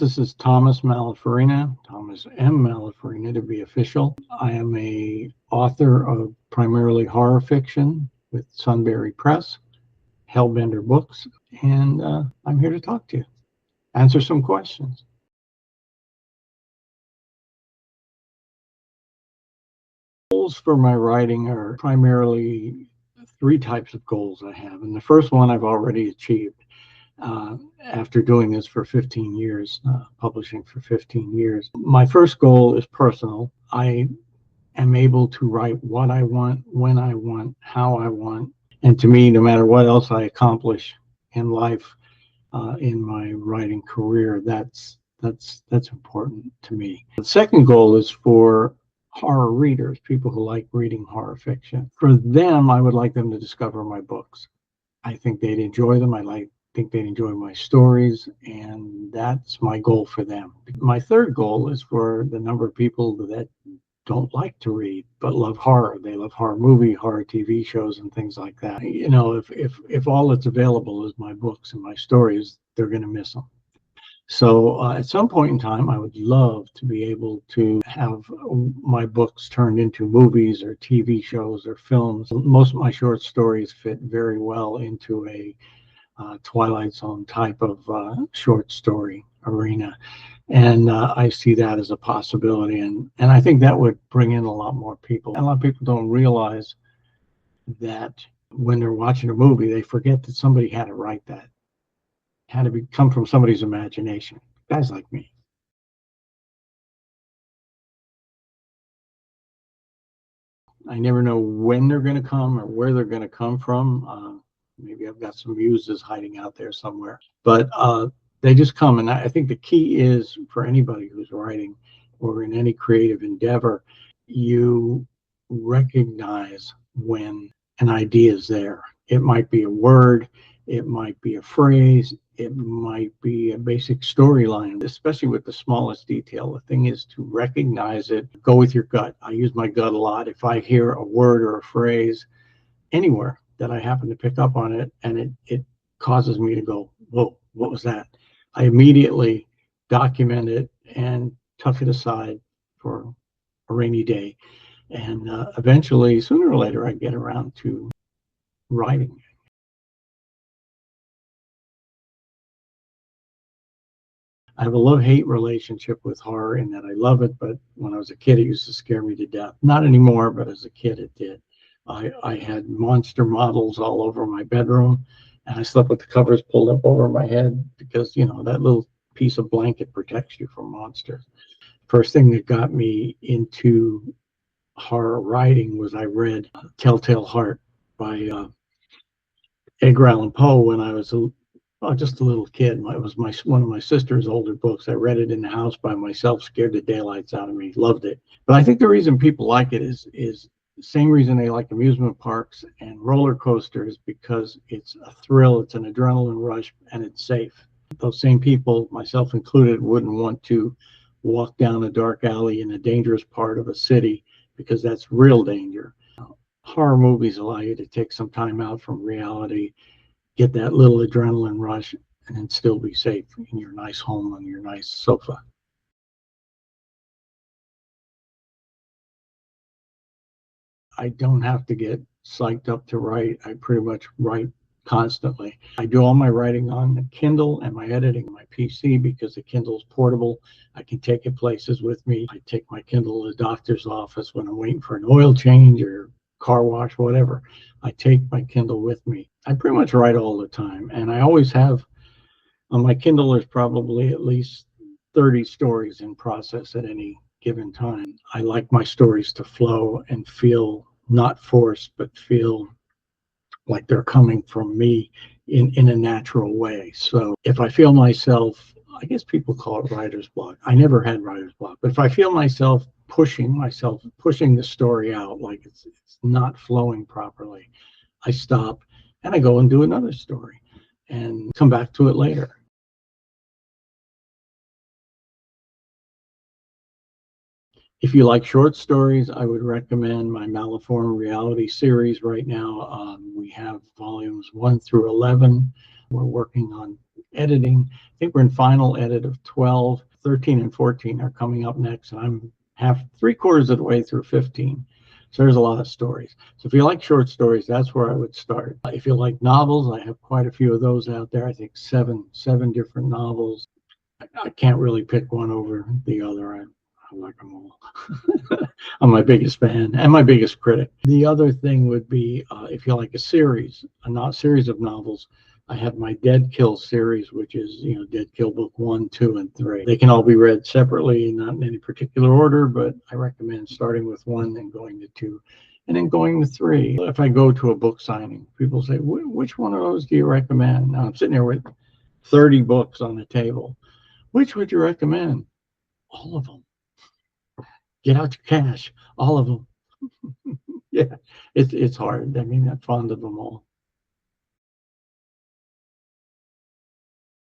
This is Thomas Malafarina, Thomas M. Malafarina to be official. I am a author of primarily horror fiction with Sunbury Press, Hellbender Books, and I'm here to talk to you, answer some questions. Goals for my writing are primarily three types of goals I have, and the first one I've already achieved. After doing this for 15 years, publishing for 15 years. My first goal is personal. I am able to write what I want, when I want, how I want. And to me, no matter what else I accomplish in life, in my writing career, that's important to me. The second goal is for horror readers, people who like reading horror fiction. For them, I would like them to discover my books. I think they'd enjoy them. I think they'd enjoy my stories, and that's my goal for them. My third goal is for the number of people that don't like to read but love horror. They love horror movie, horror TV shows, and things like that. You know, if all that's available is my books and my stories, they're going to miss them. So at some point in time, I would love to be able to have my books turned into movies or TV shows or films. Most of my short stories fit very well into a Twilight Zone type of short story arena, and I see that as a possibility, and I think that would bring in a lot more people. A lot of people don't realize that when they're watching a movie, they forget that somebody had to write that, had to come from somebody's imagination. Guys like me. I never know when they're going to come or where they're going to come from. Maybe I've got some muses hiding out there somewhere, but they just come. And I think the key is for anybody who's writing or in any creative endeavor, you recognize when an idea is there. It might be a word, it might be a phrase, it might be a basic storyline, especially with the smallest detail. The thing is to recognize it, go with your gut. I use my gut a lot. If I hear a word or a phrase anywhere that I happen to pick up on it, and it causes me to go, whoa, what was that? I immediately document it and tuck it aside for a rainy day. And eventually, sooner or later, I get around to writing. I have a love-hate relationship with horror in that I love it, but when I was a kid, it used to scare me to death. Not anymore, but as a kid, it did. I had monster models all over my bedroom, and I slept with the covers pulled up over my head because, you know, that little piece of blanket protects you from monsters. First thing that got me into horror writing was I read Telltale Heart by Edgar Allan Poe when I was just a little kid. It was one of my sister's older books. I read it in the house by myself, scared the daylights out of me, loved it. But I think the reason people like it is the same reason they like amusement parks and roller coasters, because it's a thrill, it's an adrenaline rush, and it's safe. Those same people, myself included, wouldn't want to walk down a dark alley in a dangerous part of a city because that's real danger. Horror movies allow you to take some time out from reality, get that little adrenaline rush, and then still be safe in your nice home on your nice sofa. I don't have to get psyched up to write. I pretty much write constantly. I do all my writing on the Kindle and my editing on my PC because the Kindle is portable. I can take it places with me. I take my Kindle to the doctor's office when I'm waiting for an oil change or car wash, whatever. I take my Kindle with me. I pretty much write all the time, and I always have. On my Kindle, there's probably at least 30 stories in process at any given time. I like my stories to flow and feel not forced, but feel like they're coming from me in a natural way. So if I feel myself, I guess people call it writer's block. I never had writer's block, but if I feel myself pushing the story out, like it's not flowing properly, I stop and I go and do another story and come back to it later. If you like short stories, I would recommend my Malafarina reality series right now. We have volumes 1 through 11 We're working on editing. I think we're in final edit of 12. 13 and 14 are coming up next, and I'm three-quarters of the way through 15. So there's a lot of stories. So if you like short stories, that's where I would start. If you like novels, I have quite a few of those out there. I think seven different novels. I can't really pick one over the other. I like them all. I'm my biggest fan and my biggest critic. The other thing would be if you like a series of novels, I have my Dead Kill series, which is, Dead Kill book 1, 2, and 3. They can all be read separately, not in any particular order, but I recommend starting with 1, then going to 2, and then going to 3. If I go to a book signing, people say, which one of those do you recommend? Now I'm sitting there with 30 books on the table. Which would you recommend? All of them. Get out your cash. All of them. Yeah, it's hard. I mean, I'm fond of them all.